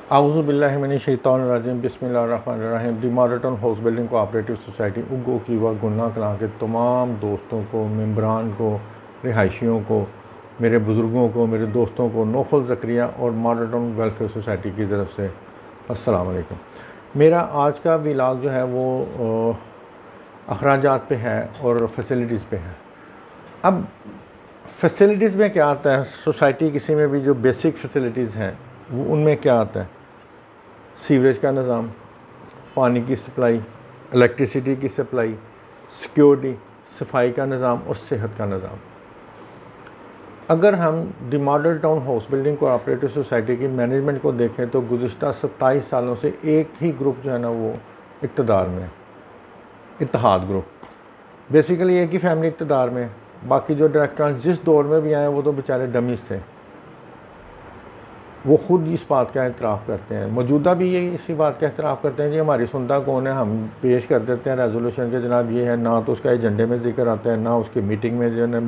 आऊज़ु बिल्लाहि मिनश शैतानिर रजीम बिस्मिल्लाहिर्रहमानिर रहीम। The modern house building cooperative society Uggoki व गुन्ना कलां के तमाम दोस्तों को, मेम्बरान को, रिहायशियों को, मेरे बुज़ुर्गों को, मेरे दोस्तों को नौफल ज़करिया और मॉडर्न वेलफेयर सोसाइटी की तरफ से अस्सलाम वालेकुम। मेरा आज का व्लॉग जो है वो अखराजात पे है और फैसिलिटीज़ पे है। अब फैसिलिटीज़ में क्या आता है, सोसाइटी किसी में भी जो बेसिक फैसिलिटीज़ हैं वो उनमें क्या आता है, सीवरेज का निज़ाम, पानी की सप्लाई, इलेक्ट्रिसिटी की सप्लाई, सिक्योरिटी, सफाई का निज़ाम और सेहत का निज़ाम। अगर हम the model town house building cooperative society की मैनेजमेंट को देखें तो गुज़िश्ता 27 सालों से एक ही ग्रुप जो है ना वो इक़्तिदार में है, इत्तेहाद ग्रुप। बेसिकली एक ही फैमिली इक़्तिदार में, बाकी जो डायरेक्टर जिस दौर में भी आए वो तो बेचारे डमीज़ थे। वो ख़ुद इस बात का एतराफ़ करते हैं, मौजूदा भी ये इसी बात का एतराफ़ करते हैं जी हमारी सुनता कौन है। हम पेश कर देते हैं रेजोल्यूशन के जनाब ये है, ना तो उसका एजेंडे में जिक्र आता है, ना उसकी मीटिंग में जो है ना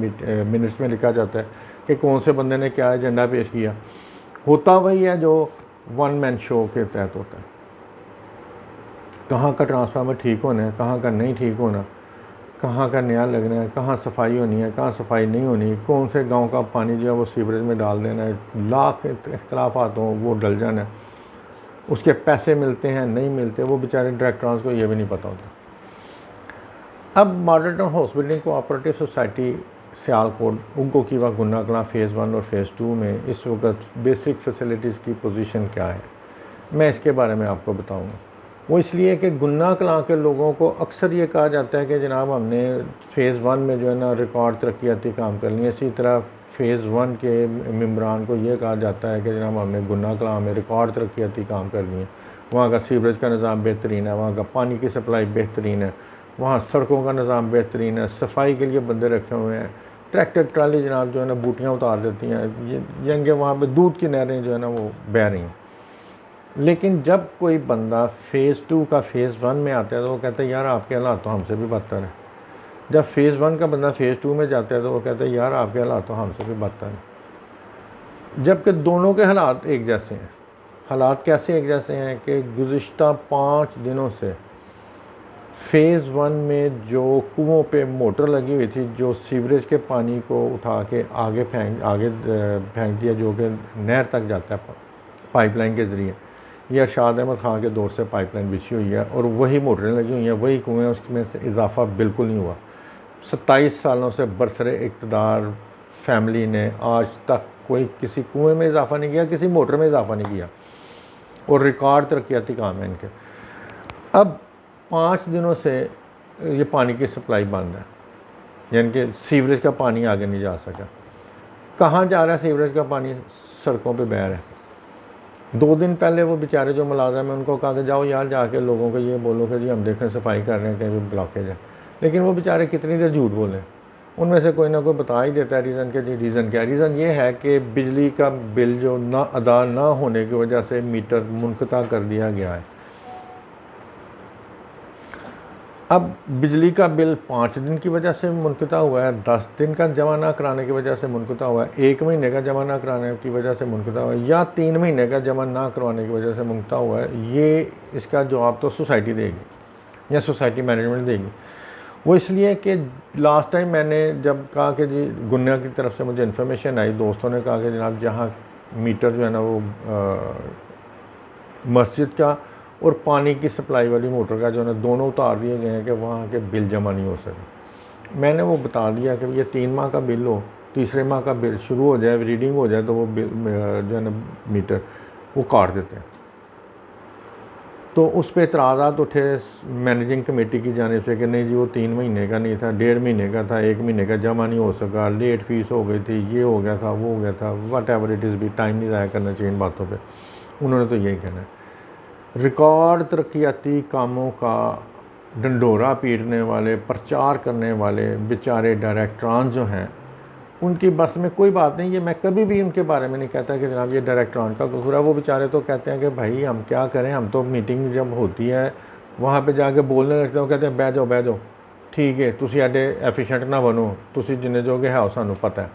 मिनट्स में लिखा जाता है कि कौन से बंदे ने क्या एजेंडा पेश किया। होता वही है जो वन मैन शो के तहत होता है। कहाँ का ट्रांसफार्मर ठीक होना है, कहाँ का नहीं ठीक होना, कहाँ का नया लगना है, कहाँ सफाई होनी है, कहाँ सफाई नहीं होनी, कौन से गांव का पानी जो है वो सीवरेज में डाल देना है, लाख इख्तलाफात हों वो डल जाना है, उसके पैसे मिलते हैं नहीं मिलते, वो बेचारे डायरेक्टर्स को ये भी नहीं पता होता। अब model town house building cooperative society Sialkot Uggoki व गुन्ना कलां फ़ेज़ 1 और फ़ेज़ 2 में इस वक्त बेसिक फैसिलिटीज़ की पोजीशन क्या है, मैं इसके बारे में आपको बताऊँगा। वो इसलिए कि गुन्ना कलां के लोगों को अक्सर ये कहा जाता है कि जनाब हमने फ़ेज़ 1 में जो है ना रिकॉर्ड तरक्याती काम कर लिए, इसी तरह फ़ेज़ 1 के मेम्बरान को ये कहा जाता है कि जनाब हमने गुन्ना कलां में रिकॉर्ड तरक्याती काम कर लिए। वहाँ का सीवरेज का निज़ाम बेहतरीन है, वहाँ का पानी की सप्लाई बेहतरीन है, वहाँ सड़कों का निज़ाम बेहतरीन है, सफाई के लिए बंदे रखे हुए हैं, ट्रैक्टर ट्राली जनाब जो है ना बूटियाँ उतार देती हैं, ये वहाँ पर दूध की नहरें जो है ना वो बह रही हैं। लेकिन जब कोई बंदा फ़ेज़ 2 का फ़ेज़ 1 में आता है तो वो कहता है यार आपके हालात तो हमसे भी बदतर है। जब फ़ेज़ 1 का बंदा फ़ेज़ 2 में जाता है तो वो कहता है यार आपके हालात तो हमसे भी बदतर है। जबकि दोनों के हालात एक जैसे हैं। हालात कैसे एक जैसे हैं कि गुज़िश्ता 5 दिनों से फ़ेज़ 1 में जो कुओं पे मोटर लगी हुई थी, जो सीवरेज के पानी को उठा के आगे फेंक दिया, जो कि नहर तक जाता है पाइपलाइन के ज़रिए। यह अरशाद अहमद ख़ान के दौर से पाइपलाइन बिछी हुई है और वही मोटरें लगी हुई हैं, वही कुएँ, उसमें से इजाफ़ा बिल्कुल नहीं हुआ। 27 सालों से बरसरे इक़्तिदार फैमिली ने आज तक कोई किसी कुएँ में इजाफ़ा नहीं किया, किसी मोटर में इजाफ़ा नहीं किया और रिकॉर्ड तरक्याती काम है इनके। अब 5 दिनों से ये पानी की सप्लाई बंद है, यानी कि सीवरेज का पानी आगे नहीं जा सका। कहाँ जा रहा है सीवरेज का पानी? सड़कों पे बह रहा है। 2 दिन पहले वो बेचारे जो मुलाज़िम हैं उनको कहा कि जाओ यार जाके लोगों को ये बोलो कि जी हम देखें सफाई कर रहे हैं, कहीं भी ब्लॉकेज है। लेकिन वो बेचारे कितनी देर झूठ बोलें। उनमें से कोई ना कोई बता ही देता है रीज़न के। जी रीज़न क्या है? रीज़न ये है कि बिजली का बिल जो ना अदा ना होने की वजह से मीटर मुनक़ता कर दिया गया है। अब बिजली का बिल 5 दिन की वजह से मुनक़ता हुआ है, 10 दिन का जमा ना कराने की वजह से मुनक़ता हुआ है, 1 महीने का जमा ना कराने की वजह से मुनक़ता हुआ है, या 3 महीने का जमा ना करवाने की वजह से मुनक़ता हुआ है। ये इसका जवाब तो सोसाइटी देगी या सोसाइटी मैनेजमेंट देगी। वो इसलिए कि लास्ट टाइम मैंने जब कहा कि जी गुन्ना की तरफ से मुझे इन्फॉर्मेशन आई, दोस्तों ने कहा कि जनाब जहाँ मीटर जो है ना वो मस्जिद का और पानी की सप्लाई वाली मोटर का जो है ना दोनों उतार दिए गए हैं कि वहाँ के बिल जमा नहीं हो सके। मैंने वो बता दिया कि ये 3 माह का बिल हो, तीसरे माह का बिल शुरू हो जाए, रीडिंग हो जाए तो वो बिल जो है ना मीटर वो काट देते हैं। तो उस पर एतराज़ात उठे मैनेजिंग कमेटी की जानिब से कि नहीं जी वो 3 महीने का नहीं था, 1.5 महीने का था, 1 महीने का जमा नहीं हो सका, लेट फीस हो गई थी, ये हो गया था, वो हो गया था, वट एवर इट इज़ भी। टाइम नहीं ज़ाया करना चाहिए इन बातों पर। उन्होंने तो यही कहना है। रिकॉर्ड तरक्याती कामों का डंडोरा पीटने वाले, प्रचार करने वाले बेचारे डायरेक्टरान जो हैं उनकी बस में कोई बात नहीं। ये मैं कभी भी उनके बारे में नहीं कहता कि जनाब ये डायरेक्टरान का कसूर है। वो बेचारे तो कहते हैं कि भाई हम क्या करें, हम तो मीटिंग जब होती है वहाँ पे जाके बोलने लगते हैं, कहते हैं बह जाओ ठीक है, तुसी एडे एफिशिएंट ना बनो, तुसी जिन्ने जोगे है सानू पता है।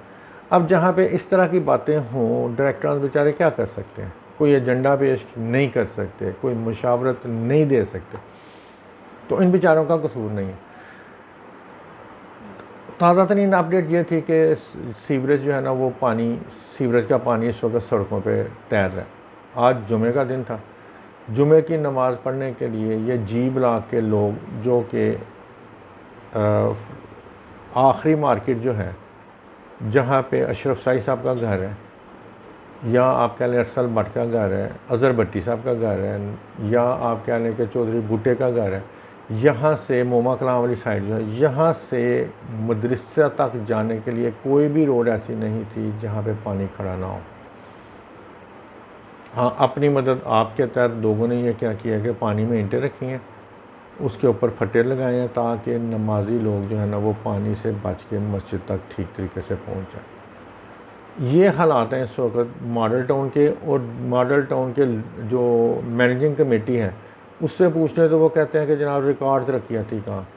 अब जहाँ पे इस तरह की बातें हों, डायरेक्टरान बेचारे क्या कर सकते हैं? कोई एजेंडा पेश नहीं कर सकते, कोई मुशावरत नहीं दे सकते, तो इन बेचारों का कसूर नहीं है। ताज़ा तरीन अपडेट ये थी कि सीवरेज जो है ना, वो पानी, सीवरेज का पानी इस वक्त सड़कों पे तैर रहा है। आज जुमे का दिन था, जुमे की नमाज़ पढ़ने के लिए ये जी ब्लॉक के लोग, जो कि आखिरी मार्केट जो है जहाँ पे अशरफ साई साहब का घर है, या आप कह लें अरसल भट्ट का घर है, अज़हर भट्टी साहब का घर है, या आप कह लें कि चौधरी भुट्टे का घर है, यहाँ से मोमा कलाम वाली साइड जो है, यहाँ से मदरसा तक जाने के लिए कोई भी रोड ऐसी नहीं थी जहाँ पे पानी खड़ा ना हो। हाँ, अपनी मदद आपके तहत लोगों ने ये क्या किया कि पानी में ईंटें रखी हैं, उसके ऊपर फटे लगाए हैं, ताकि नमाजी लोग जो है ना वो पानी से बच के मस्जिद तक ठीक तरीके से पहुँच जाए। ये हालात हैं इस वक्त मॉडल टाउन के। और मॉडल टाउन के जो मैनेजिंग कमेटी है, उससे पूछते तो वो कहते हैं कि जनाब रिकॉर्ड्स रखी थी कहाँ,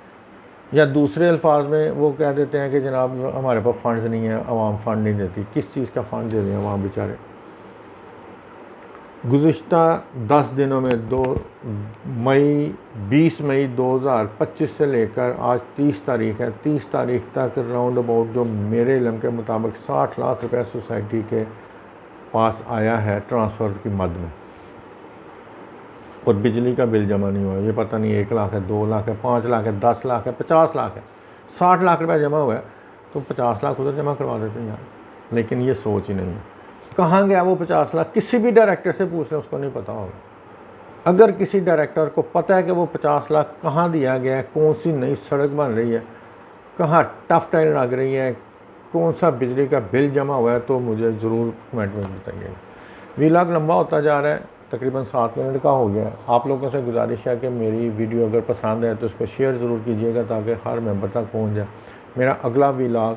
या दूसरे अल्फाज में वो कह देते हैं कि जनाब हमारे पास फंड नहीं है, आवाम फंड नहीं देती। किस चीज़ का फ़ंड दे दें आवाम बेचारे। गुज़िश्ता 10 दिनों में 20 मई 2025 से लेकर आज 30 तारीख है, 30 तारीख तक राउंड अबाउट जो मेरे इल्म के मुताबिक 60 लाख रुपए सोसाइटी के पास आया है ट्रांसफ़र की मद में, और बिजली का बिल जमा नहीं हुआ। ये पता नहीं 1 लाख है, 2 लाख है, 5 लाख है, 10 लाख है, 50 लाख है, 60 लाख रुपये जमा हुआ है, तो 50 लाख उधर जमा करवा देते हैं यार। लेकिन ये सोच ही नहीं है। कहाँ गया वो 50 लाख? किसी भी डायरेक्टर से पूछ लें, उसको नहीं पता होगा। अगर किसी डायरेक्टर को पता है कि वो 50 लाख कहाँ दिया गया है, कौन सी नई सड़क बन रही है, कहाँ टफ टाइल लग रही है, कौन सा बिजली का बिल जमा हुआ है, तो मुझे ज़रूर कमेंट में बताइएगा। व्लॉग लंबा होता जा रहा है, तकरीबन 7 मिनट का हो गया है। आप लोगों से गुजारिश है कि मेरी वीडियो अगर पसंद है तो उसको शेयर ज़रूर कीजिएगा, ताकि हर मेंबर तक पहुँच जाए। मेरा अगला व्लॉग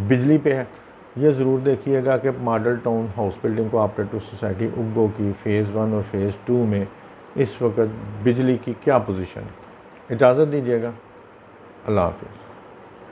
बिजली पे है, ये ज़रूर देखिएगा कि model town house building cooperative society Uggoki phase 1 और फ़ेज़ 2 में इस वक्त बिजली की क्या पोजीशन है। इजाज़त दीजिएगा, अल्लाह हाफ़िज़।